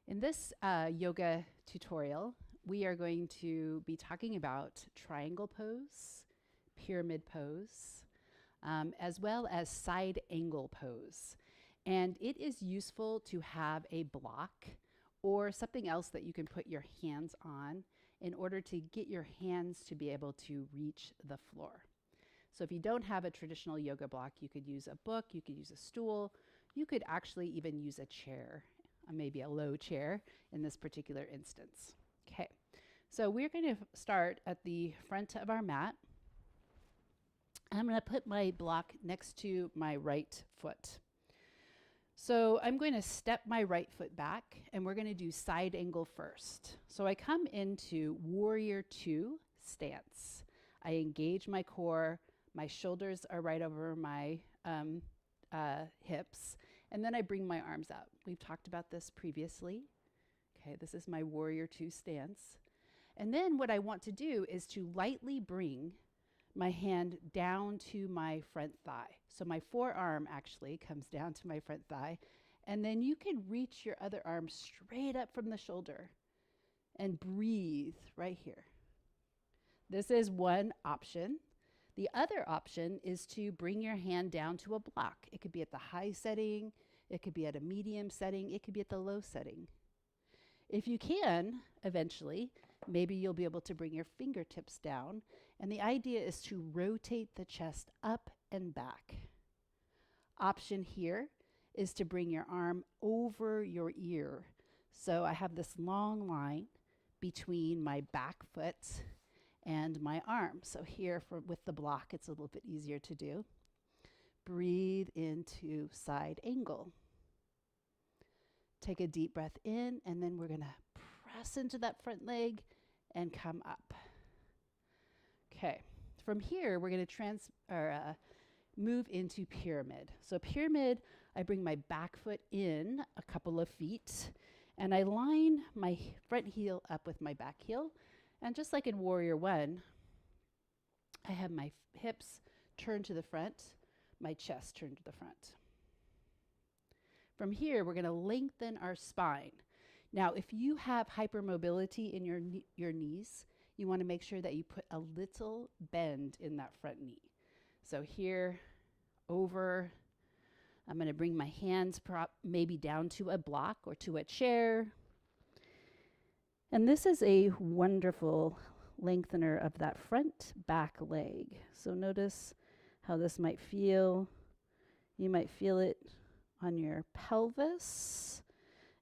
In this yoga tutorial, we are going to be talking about triangle pose, pyramid pose, as well as side angle pose. And it is useful to have a block or something else that you can put your hands on in order to get your hands to be able to reach the floor. So if you don't have a traditional yoga block, you could use a book, you could use a stool, you could actually even use a chair, maybe a low chair in this particular instance. Okay, so we're going to start at the front of our mat. I'm going to put my block next to my right foot. So I'm going to step my right foot back and we're going to do side angle first. So I come into warrior two stance. I engage my core, my shoulders are right over my hips, and then I bring my arms out. We've talked about this previously. Okay, this is my warrior two stance. And then what I want to do is to lightly bring my hand down to my front thigh. So my forearm actually comes down to my front thigh. And then you can reach your other arm straight up from the shoulder and breathe right here. This is one option. The other option is to bring your hand down to a block. It could be at the high setting, it could be at a medium setting, it could be at the low setting. If you can, eventually, maybe you'll be able to bring your fingertips down. And the idea is to rotate the chest up and back. Option here is to bring your arm over your ear. So I have this long line between my back foot and my arm. So here with the block, it's a little bit easier to do. Breathe into side angle. Take a deep breath in, and then we're going to press into that front leg and come up. Okay, from here, we're going to move into pyramid. So pyramid, I bring my back foot in a couple of feet, and I line my front heel up with my back heel. And just like in warrior one, I have my hips turned to the front, my chest turned to the front. From here, we're going to lengthen our spine. Now, if you have hypermobility in your knees, you want to make sure that you put a little bend in that front knee. So here, over, I'm going to bring my hands maybe down to a block or to a chair. And this is a wonderful lengthener of that front back leg. So notice how this might feel. You might feel it on your pelvis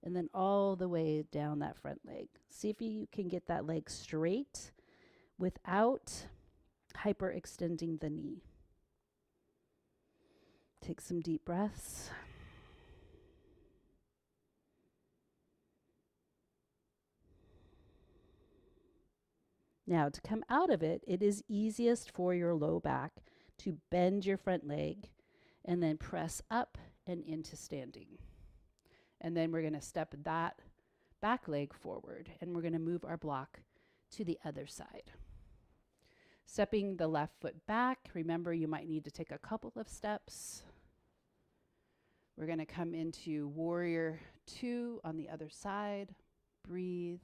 and then all the way down that front leg. See if you can get that leg straight without hyperextending the knee. Take some deep breaths. Now, to come out of it, it is easiest for your low back to bend your front leg and then press up and into standing. And then we're going to step that back leg forward, and we're going to move our block to the other side. Stepping the left foot back, remember you might need to take a couple of steps. We're going to come into warrior two on the other side. Breathe.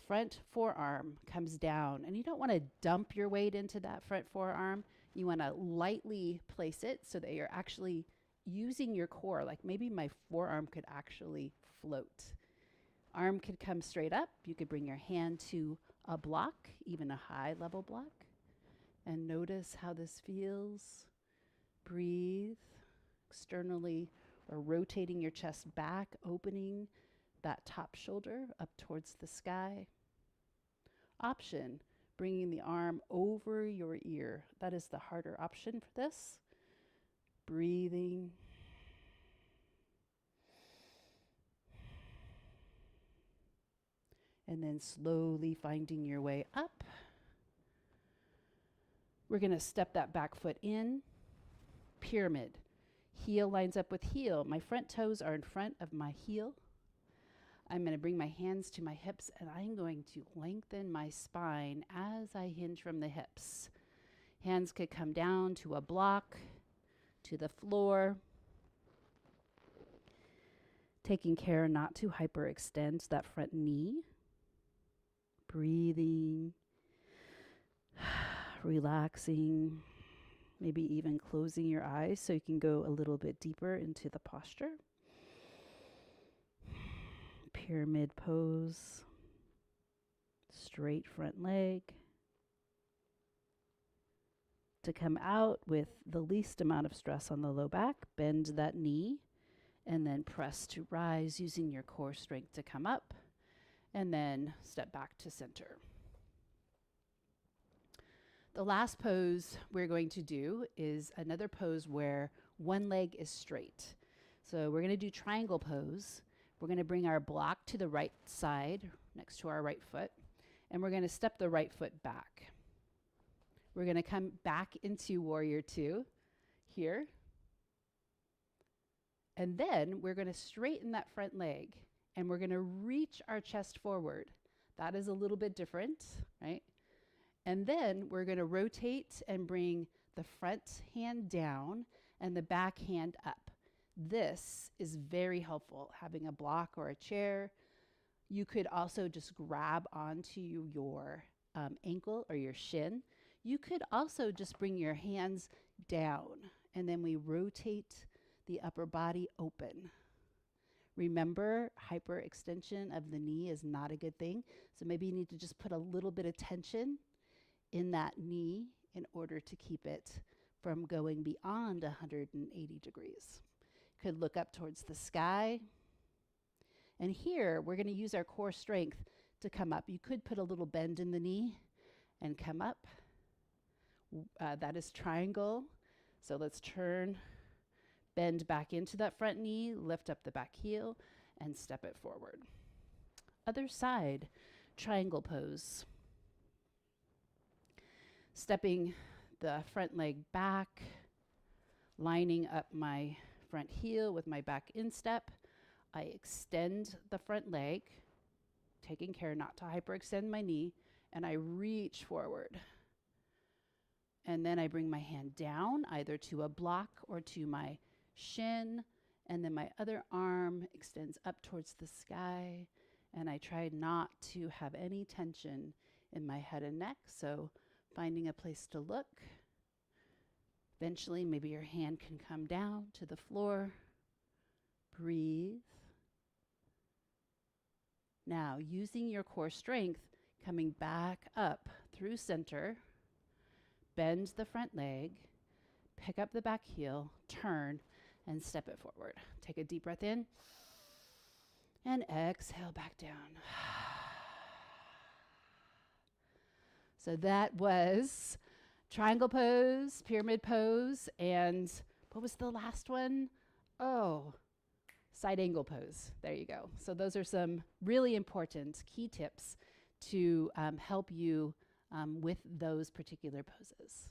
Front forearm comes down, and you don't want to dump your weight into that front forearm. You want to lightly place it so that you're actually using your core. Like maybe my forearm could actually float. Arm could come straight up. You could bring your hand to a block, even a high level block, and notice how this feels. Breathe externally, or rotating your chest back, opening that top shoulder up towards the sky. Option, bringing the arm over your ear. That is the harder option for this. Breathing. And then slowly finding your way up. We're going to step that back foot in. Pyramid. Heel lines up with heel. My front toes are in front of my heel. I'm going to bring my hands to my hips, and I'm going to lengthen my spine as I hinge from the hips. Hands could come down to a block, to the floor. Taking care not to hyperextend that front knee. Breathing, relaxing, maybe even closing your eyes so you can go a little bit deeper into the posture. Pyramid pose, straight front leg. To come out with the least amount of stress on the low back, bend that knee and then press to rise using your core strength to come up and then step back to center. The last pose we're going to do is another pose where one leg is straight. So we're going to do triangle pose. We're going to bring our block to the right side next to our right foot, and we're going to step the right foot back. We're going to come back into warrior two here. And then we're going to straighten that front leg and we're going to reach our chest forward. That is a little bit different, right? And then we're going to rotate and bring the front hand down and the back hand up. This is very helpful, having a block or a chair. You could also just grab onto your ankle or your shin. You could also just bring your hands down and then we rotate the upper body open. Remember, hyperextension of the knee is not a good thing. So maybe you need to just put a little bit of tension in that knee in order to keep it from going beyond 180 degrees. Could look up towards the sky. And here, we're going to use our core strength to come up. You could put a little bend in the knee and come up. That is triangle. So let's turn, bend back into that front knee, lift up the back heel, and step it forward. Other side, triangle pose. Stepping the front leg back, lining up my front heel with my back instep. I extend the front leg, taking care not to hyperextend my knee, and I reach forward. And then I bring my hand down, either to a block or to my shin, and then my other arm extends up towards the sky, and I try not to have any tension in my head and neck, so finding a place to look. Eventually, maybe your hand can come down to the floor. Breathe. Now, using your core strength, coming back up through center, bend the front leg, pick up the back heel, turn, and step it forward. Take a deep breath in, and exhale back down. So that was triangle pose, pyramid pose, and what was the last one? Oh, side angle pose. There you go. So those are some really important key tips to help you with those particular poses.